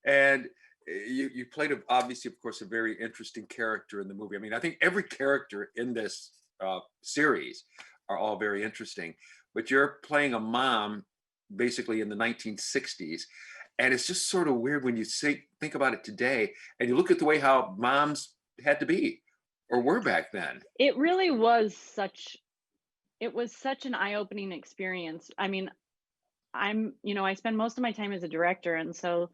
And you played obviously, of course, a very interesting character in the movie. I mean, I think every character in this series are all very interesting, but you're playing a mom basically in the 1960s, and it's just sort of weird when you think about it today, and you look at the way how moms had to be or were back then. It really was such it was such an eye-opening experience. I mean, I spend most of my time as a director, and so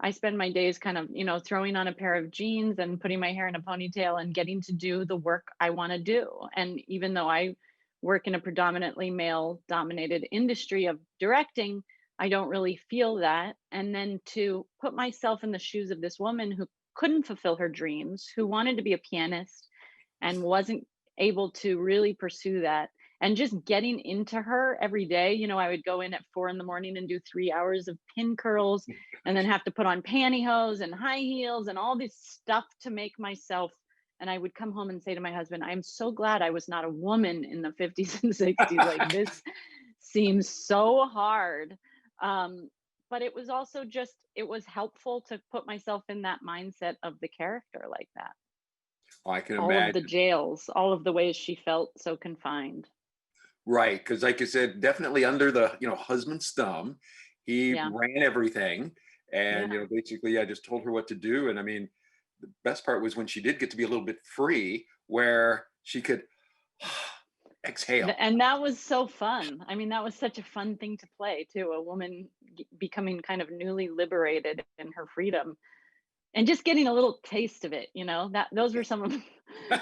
I spend my days kind of, throwing on a pair of jeans and putting my hair in a ponytail and getting to do the work I want to do. And even though I work in a predominantly male dominated industry of directing, I don't really feel that. And then to put myself in the shoes of this woman who couldn't fulfill her dreams, who wanted to be a pianist and wasn't able to really pursue that. And just getting into her every day, I would go in at 4 in the morning and do 3 hours of pin curls and then have to put on pantyhose and high heels and all this stuff to make myself. And I would come home and say to my husband, I'm so glad I was not a woman in the 50s and 60s. Like, this seems so hard. But it was also it was helpful to put myself in that mindset of the character like that. Oh, I can All of the imagine. jails, all of the ways she felt so confined. Right, because like I said, definitely under the husband's thumb, he Yeah. ran everything, and Yeah. basically, I just told her what to do. And I mean, the best part was when she did get to be a little bit free, where she could exhale. And that was so fun. I mean, that was such a fun thing to play too, a woman becoming kind of newly liberated in her freedom and just getting a little taste of it, that those were some of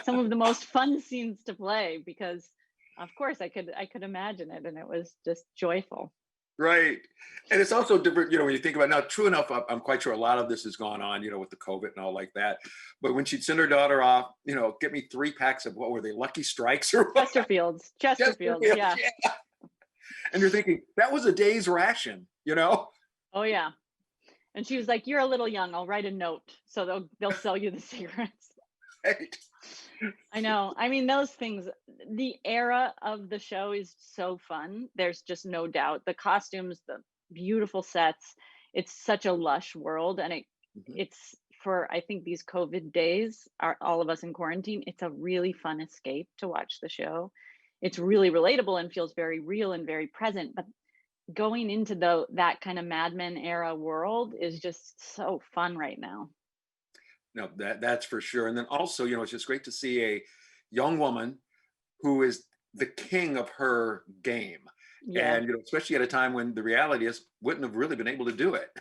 some of the most fun scenes to play because of course I could imagine it and it was just joyful. Right. And it's also different, when you think about it. Now, true enough, I'm quite sure a lot of this has gone on, with the COVID and all like that. But when she'd send her daughter off, get me 3 packs of, what were they, Lucky Strikes or what? Chesterfields, Chesterfield, yeah. yeah. And you're thinking, that was a day's ration. Oh yeah. And she was like, "You're a little young. I'll write a note so they'll sell you the cigarettes." Right. I know. I mean, those things, the era of the show is so fun. There's just no doubt. The costumes, the beautiful sets. It's such a lush world. And Mhm. it's for, I think, these COVID days, are all of us in quarantine, it's a really fun escape to watch the show. It's really relatable and feels very real and very present. But going into that kind of Mad Men era world is just so fun right now. No, that's for sure. And then also, it's just great to see a young woman who is the king of her game. Yeah. And, especially at a time when the reality is wouldn't have really been able to do it.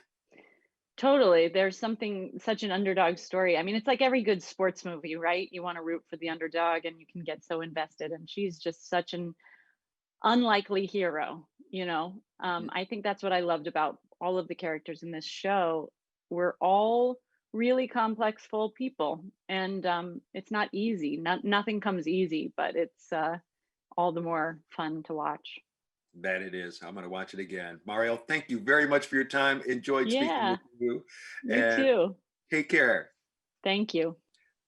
Totally. There's such an underdog story. I mean, it's like every good sports movie, right? You want to root for the underdog and you can get so invested. And she's just such an unlikely hero. Mhm. I think that's what I loved about all of the characters in this show. We're all really complex, full people. And it's not easy. Nothing comes easy, but it's all the more fun to watch. That it is. I'm going to watch it again. Mario, thank you very much for your time. Enjoyed speaking Yeah, with you. you And too. take care. Thank you.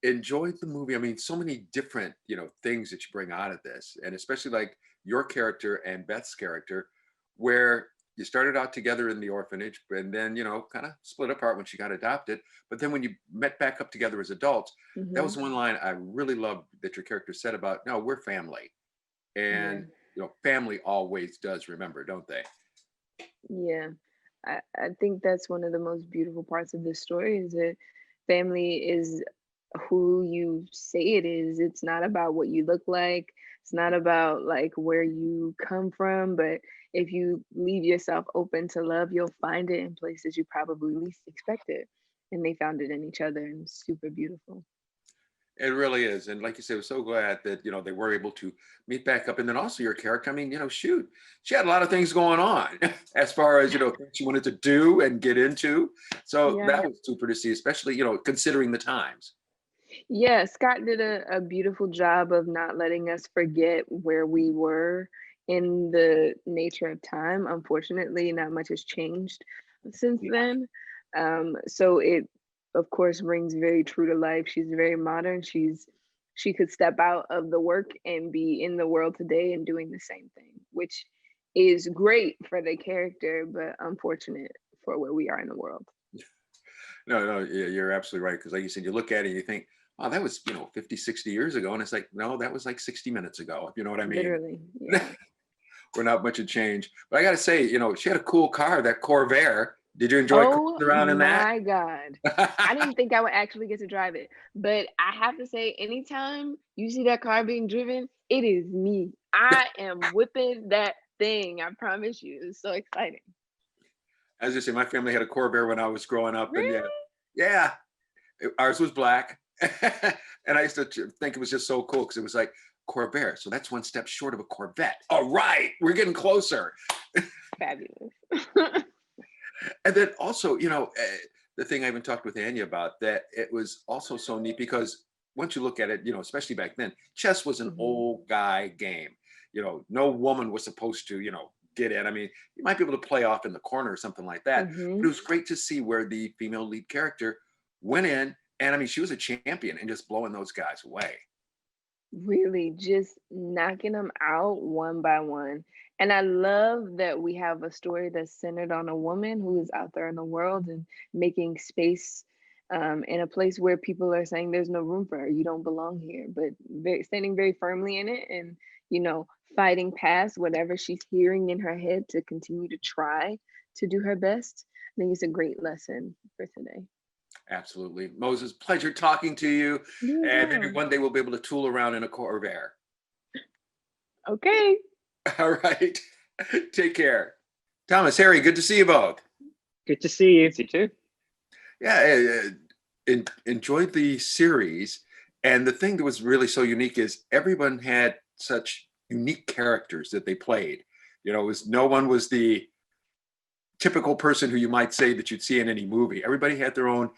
Enjoyed the movie. I mean, so many different, things that you bring out of this. And especially like your character and Beth's character, where you started out together in the orphanage and then, kind of split apart when she got adopted. But then when you met back up together as adults, that Hmm. was one line I really loved that your character said about, no, we're family. Yeah, And, family always does remember, don't they? yeah. I think that's one of the most beautiful parts of this story is that family is who you say it is. It's not about what you look like. It's not about like where you come from, but if you leave yourself open to love, you'll find it in places you probably least expect it. And they found it in each other and it's super beautiful. It really is. And like you said, we're so glad that, they were able to meet back up. And then also your character, I mean, shoot, she had a lot of things going on as far as, things she wanted to do and get into. So Yeah. that was super to see, especially, considering the times. Yeah, Scott did a beautiful job of not letting us forget where we were in the nature of time. Unfortunately, not much has changed since Yeah. then. So it, of course, rings very true to life. She's very modern. She could step out of the work and be in the world today and doing the same thing, which is great for the character, but unfortunate for where we are in the world. No, no, you're absolutely right. Because like you said, you look at it and you think, oh, that was, 50, 60 years ago. And it's like, no, that was like 60 minutes ago, if you know what I mean. Literally, yeah. We're not much of change. But I got to say, she had a cool car, that Corvair. Did you enjoy Oh cruising around in that? my God. I didn't think I would actually get to drive it, but I have to say, anytime you see that car being driven, it is me. I am whipping that thing. I promise you. It's so exciting. As you say, my family had a Corvair when I was growing up, and Really? yeah, ours was black, and I used to think it was just so cool because it was like Corvair, so that's one step short of a Corvette. All right, we're getting closer. Fabulous. And then also, the thing I even talked with Anya about, that it was also so neat because once you look at it, especially back then, chess was an Mhm. old guy game. No woman was supposed to, get in. I mean, you might be able to play off in the corner or something like that, but it Mhm. was great to see where the female lead character went in. And I mean, she was a champion and just blowing those guys away. Really just knocking them out one by one. And I love that we have a story that's centered on a woman who is out there in the world and making space, in a place where people are saying there's no room for her, you don't belong here, but standing very firmly in it and, you know, fighting past whatever she's hearing in her head to continue to try to do her best. I think it's a great lesson for today. Absolutely. Moses, pleasure talking to you. You as And maybe well. one day we'll be able to tool around in a Corvair. Okay. All right. Take care. Thomas, Harry, good to see you both. Good to see you. You too. Yeah, enjoyed the series. And the thing that was really so unique is everyone had such unique characters that they played. No one was the typical person who you might say that you'd see in any movie. Everybody had their own,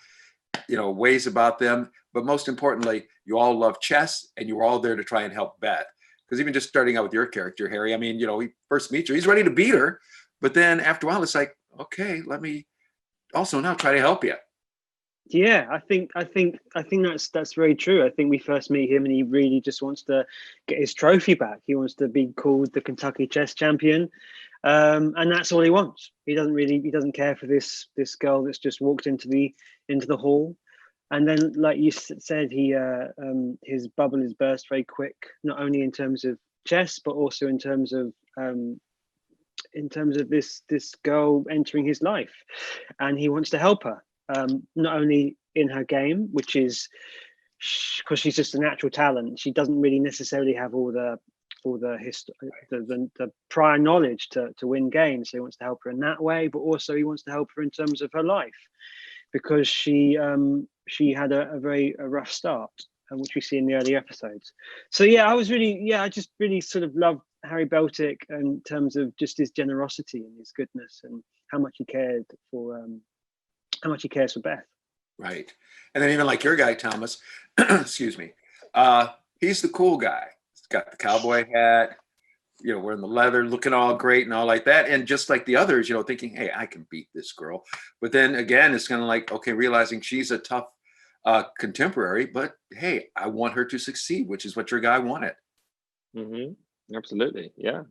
ways about them. But most importantly, you all love chess and you were all there to try and help Beth. Because even just starting out with your character, Harry, I mean, he first meets her, he's ready to beat her. But then after a while, it's like, okay, let me also now try to help you. Yeah, I think that's very true. I think we first meet him and he really just wants to get his trophy back. He wants to be called the Kentucky chess champion. And that's all he wants. He doesn't care for this girl that's just walked into the hall. And then, like you said, his bubble is burst very quick, not only in terms of chess, but also in terms of this girl entering his life, and he wants to help her. Not only in her game, which is because she's just a natural talent. She doesn't really necessarily have all the prior knowledge to win games. So he wants to help her in that way, but also he wants to help her in terms of her life, because she had a very rough start, which we see in the early episodes. So yeah, I just really sort of love Harry Beltic in terms of just his generosity and his goodness and how much he cares for Beth. Right. And then even like your guy, Thomas, excuse me, he's the cool guy. He's got the cowboy hat, wearing the leather, looking all great and all like that. And just like the others, thinking, hey, I can beat this girl. But then again, it's kind of like, okay, realizing she's a tough contemporary, but hey, I want her to succeed, which is what your guy wanted. Mm-hmm. Absolutely. Yeah.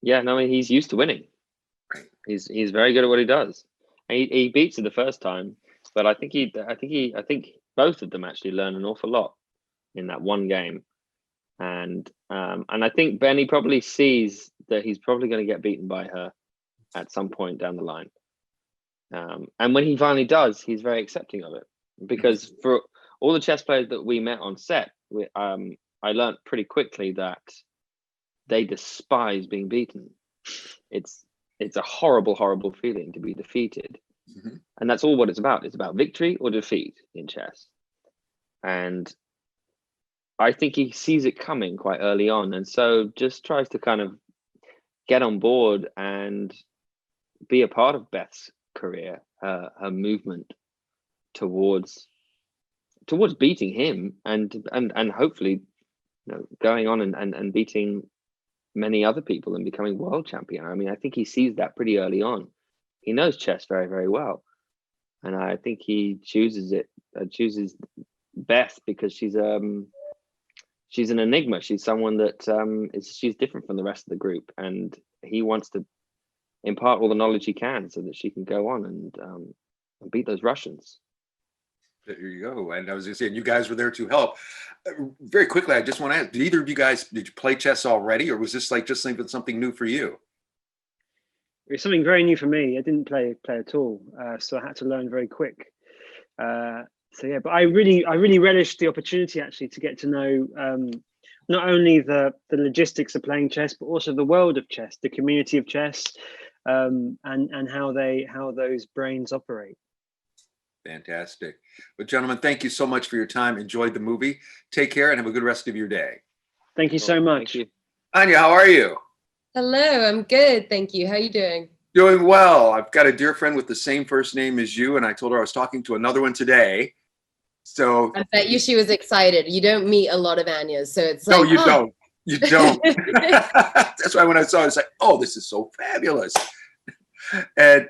Yeah. No, I mean, he's used to winning. Right. He's very good at what he does. And he beats her the first time, but I think both of them actually learn an awful lot in that one game. And I think Benny probably sees that he's probably going to get beaten by her at some point down the line. And when he finally does, he's very accepting of it, because for all the chess players that we met on set, I learned pretty quickly that they despise being beaten. It's a horrible, horrible feeling to be defeated. Mm-hmm. And that's all what it's about. It's about victory or defeat in chess. And I think he sees it coming quite early on, and so just tries to kind of get on board and be a part of Beth's career, her movement towards beating him, and hopefully, going on and beating many other people and becoming world champion. I mean, I think he sees that pretty early on. He knows chess very, very well, and I think he chooses Beth because she's an enigma. She's someone that she's different from the rest of the group, and he wants to impart all the knowledge he can so that she can go on and beat those Russians. There you go. And I was going to say, you guys were there to help. Very quickly, I just want to ask, did either of you guys, did you play chess already, or was this like just something new for you? It was something very new for me. I didn't play at all, so I had to learn very quick. So yeah, but I really relished the opportunity actually to get to know not only the logistics of playing chess, but also the world of chess, the community of chess, and how those brains operate. Fantastic. Well, gentlemen, thank you so much for your time. Enjoyed the movie. Take care and have a good rest of your day. Thank you so much. Thank you. Anya, how are you? Hello, I'm good, thank you. How are you doing? Doing well. I've got a dear friend with the same first name as you, and I told her I was talking to another one today. So I bet you she was excited. You don't meet a lot of Anyas, so it's like, no, you don't. You don't. That's why when I saw it, it's like, oh, this is so fabulous. And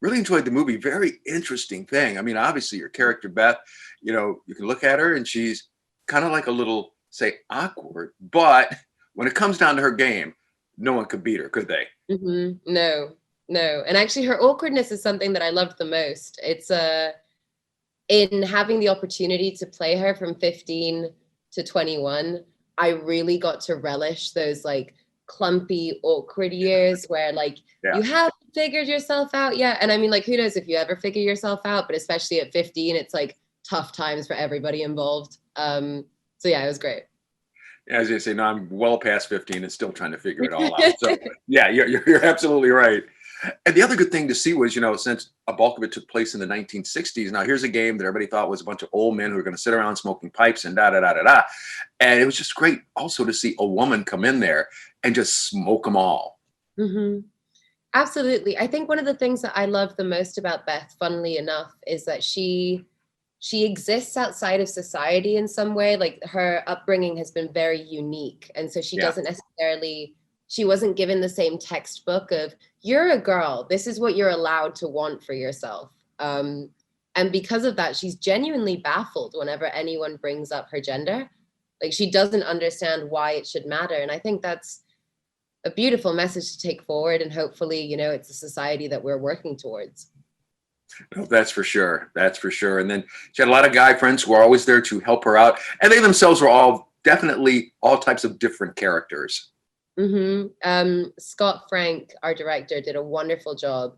really enjoyed the movie. Very interesting thing. I mean, obviously your character, Beth, you know, you can look at her and she's kind of like a little, say, awkward, but when it comes down to her game, no one could beat her, could they? No. And actually her awkwardness is something that I loved the most. It's in having the opportunity to play her from 15 to 21, I really got to relish those like clumpy, awkward years where like you haven't figured yourself out yet. And I mean, like, who knows if you ever figure yourself out, but especially at 15, it's like tough times for everybody involved. So yeah, it was great. Yeah, I was gonna say, no, I'm well past 15 and still trying to figure it all out. So yeah, you're absolutely right. And the other good thing to see was, you know, since a bulk of it took place in the 1960s, now here's a game that everybody thought was a bunch of old men who were going to sit around smoking pipes and da-da-da-da-da. And it was just great also to see a woman come in there and just smoke them all. Absolutely. I think one of the things that I love the most about Beth, funnily enough, is that she exists outside of society in some way. Like her upbringing has been very unique. And so she doesn't necessarily, she wasn't given the same textbook of, you're a girl, this is what you're allowed to want for yourself. And because of that, she's genuinely baffled whenever anyone brings up her gender. Like she doesn't understand why it should matter. And I think that's a beautiful message to take forward. And hopefully, you know, it's a society that we're working towards. Oh, that's for sure. That's for sure. And then she had a lot of guy friends who were always there to help her out. And they themselves were all definitely all types of different characters. Scott Frank, our director, did a wonderful job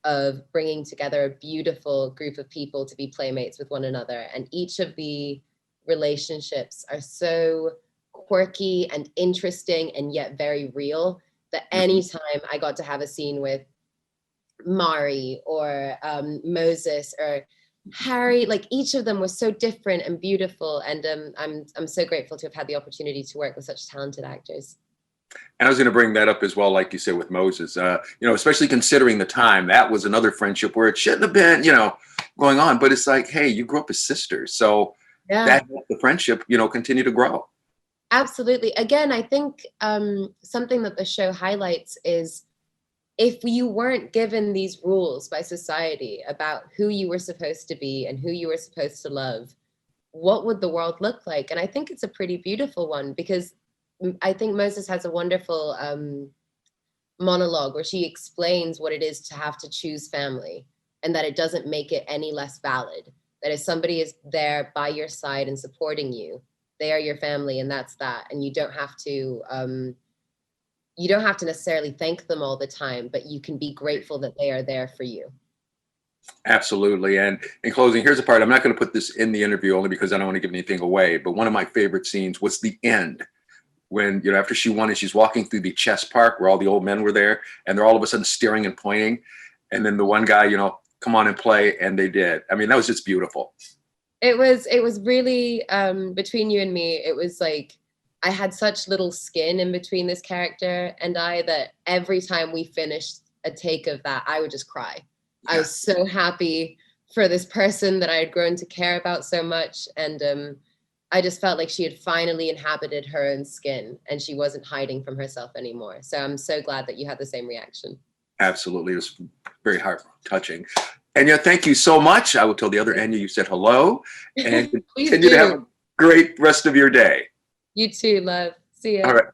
of bringing together a beautiful group of people to be playmates with one another. And each of the relationships are so quirky and interesting and yet very real that anytime I got to have a scene with Mari or Moses or Harry, like each of them was so different and beautiful. And I'm so grateful to have had the opportunity to work with such talented actors. And I was going to bring that up as well, like you said, with Moses, you know, especially considering the time, that was another friendship where it shouldn't have been, you know, going on. But it's like, hey, you grew up as sisters. So that helped the friendship, you know, continue to grow. Absolutely. Again, I think something that the show highlights is if you weren't given these rules by society about who you were supposed to be and who you were supposed to love, what would the world look like? And I think it's a pretty beautiful one because I think Moses has a wonderful monologue where she explains what it is to have to choose family and that it doesn't make it any less valid. That if somebody is there by your side and supporting you, they are your family and that's that. And you don't have to necessarily thank them all the time, but you can be grateful that they are there for you. Absolutely. And in closing, here's a part, I'm not going to put this in the interview only because I don't want to give anything away, but one of my favorite scenes was the end. When, you know, after she won and she's walking through the chess park where all the old men were there and they're all of a sudden staring and pointing. And then the one guy, you know, come on and play. And they did. I mean, that was just beautiful. It was really, between you and me, it was like, I had such little skin in between this character and I that every time we finished a take of that, I would just cry. Yeah. I was so happy for this person that I had grown to care about so much. And I just felt like she had finally inhabited her own skin and she wasn't hiding from herself anymore. So I'm so glad that you had the same reaction. Absolutely. It was very heart touching. Anya, thank you so much. I will tell the other Anya you said hello and continue to have a great rest of your day. You too, love. See ya. All right.